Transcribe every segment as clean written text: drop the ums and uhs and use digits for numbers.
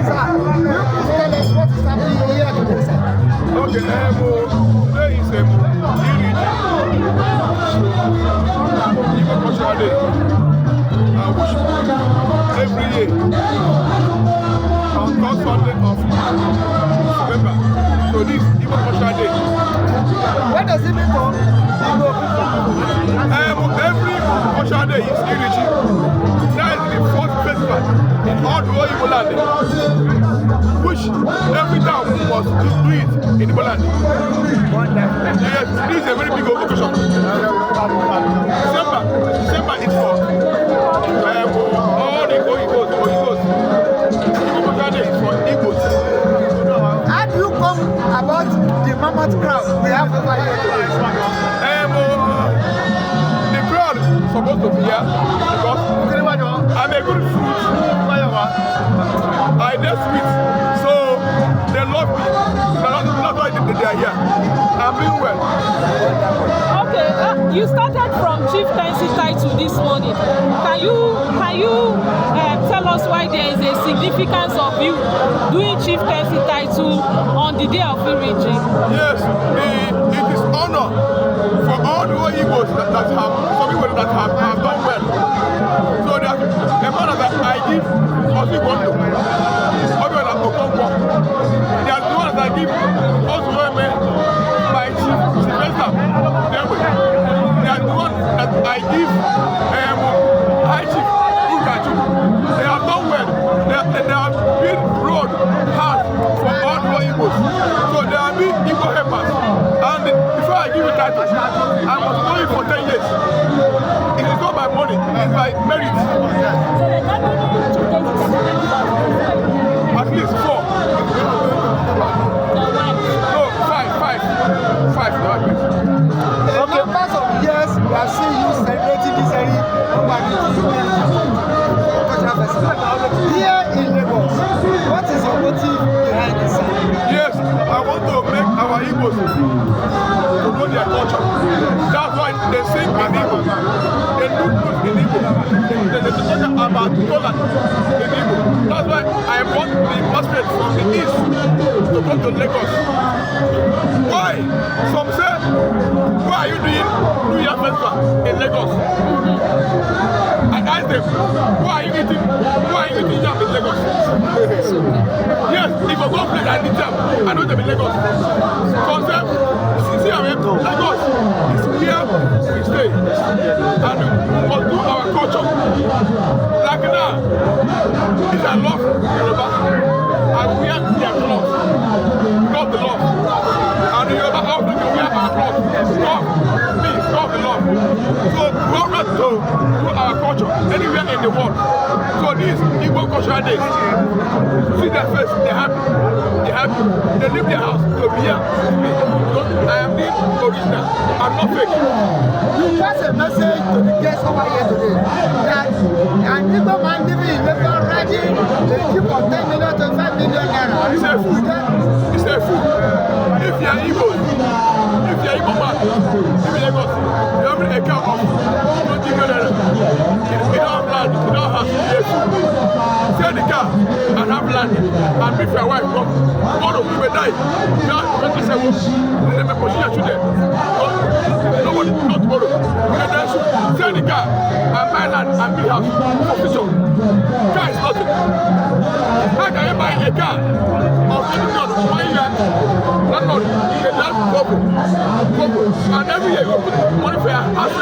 Tell us what is happening here today, sir. Okay, today is Igbo Cultural Day, which every year on third Sunday of November. So this Igbo Cultural Day. What does it mean for Igbo people? Every Cultural Day is Irichi. That is the fourth festival in all the whole Igbo land, which every town must do it in Igbo land. Yes, this is a very big occasion. December is for all the Igbos. Igbo Cultural Day is for Igbos. How do you come about the mammoth crowd we have over here today? The crowd is supposed to be here because I'm a good fruit. I just sweet, so they love me. That's why they are here. I'm doing well. Okay, you started from chieftaincy title this morning. Can you tell us why there is a significance of you doing chieftaincy title on the day of Irichi? Yes, it is honor for all the Igbos that have some people that have done well. So there's a honor that I give Osigbondo, Obiora Okonkwo. There's the one that I give Ozueme, my chief Sylvester Dewe. There's the one that I give High Chief Ukaju. They have done well. They have been road hard for all the Igbos. So they have been Igbo helpers. And before I give you title, I was going for 10 years. It is not my money, it is my merit. At least 4. No, 5. No, at least. The numbers of years we have seen you celebrating this cultural festival. Here in Lagos, what is your motive behind this? Yes, I want to make our Igbos promote their culture. That's why they sing in Igbo. They look good in Igbo. They talk about Tola in Igbo. That's why I brought the masquerade from the east to come to Lagos. Why? Some say, why are you doing New Year festival in Lagos? I asked them, why are you eating yam in Lagos? Yes, if I go play and eat yam, I know them in Lagos. Concept, see how Lagos is here we stay. And we must do our culture. Like now, it's a love Yoruba. And we have their clothes. Love the love. And the Yoruba also wear our clothes. Love the love. So we are not to do our culture anywhere in the world. So these Igbo Cultural Days, see their face, they're happy. They leave their house to be here with me. Because I am the original. I'm not fake. You pass a message to the guests over here today that an Igbo man living in Lagos riding a jeep of 10 million to 5 million naira. It's a fool. It's a fool. If you are Igbo man, if you Lagos, you have a car of 20 million. You don't have land, you don't have space. Sell the car and have land and meet your wife. Tomorrow you will die. You have to say, they may push your children. Nobody, not tomorrow. Sell the car and buy land and build house for future. Car is nothing. How can you buy a car of 20 million 1 year? Landlord, you land couple. And every year you put money for your house.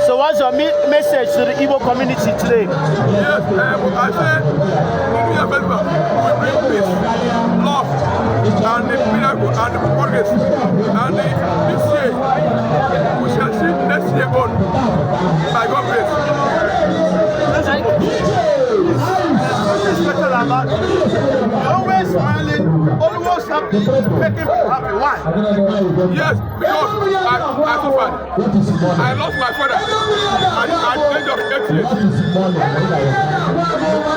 So what's your message to the Igbo community today? Yes, I say the New Year Festival will bring peace, love, and the miracle and the progress. And this year, we shall see next year on by God's grace. Special about always smiling, always happy, making people happy. Why? Yes, because I suffered. I lost my father at the age of 8 years.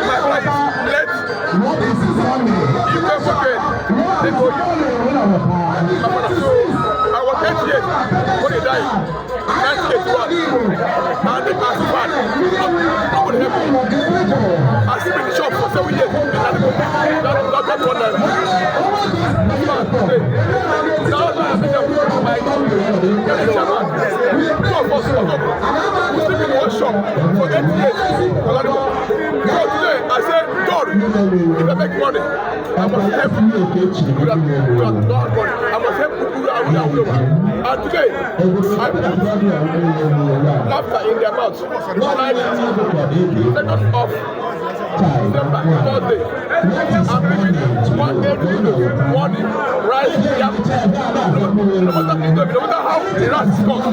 My father is late. He went for bed. They go my father. So I was 8 years when he died. 1981. And I suffered. Nobody helped me. I sleep in the shop for 7 years in Ladipo. That's one man. Now I am my chairman. Two of us we sleep in one shop for 8 years for Ladipo. So today I say, God, if I make money, I must help people who don't have money. I must help people who are and today, I put laughter in their mouth. Like 2nd of December, Thursday, I'm giving 1 8 kilos, money, rice, yam, no matter how the rice costs.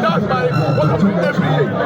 That's my what I'm doing every year.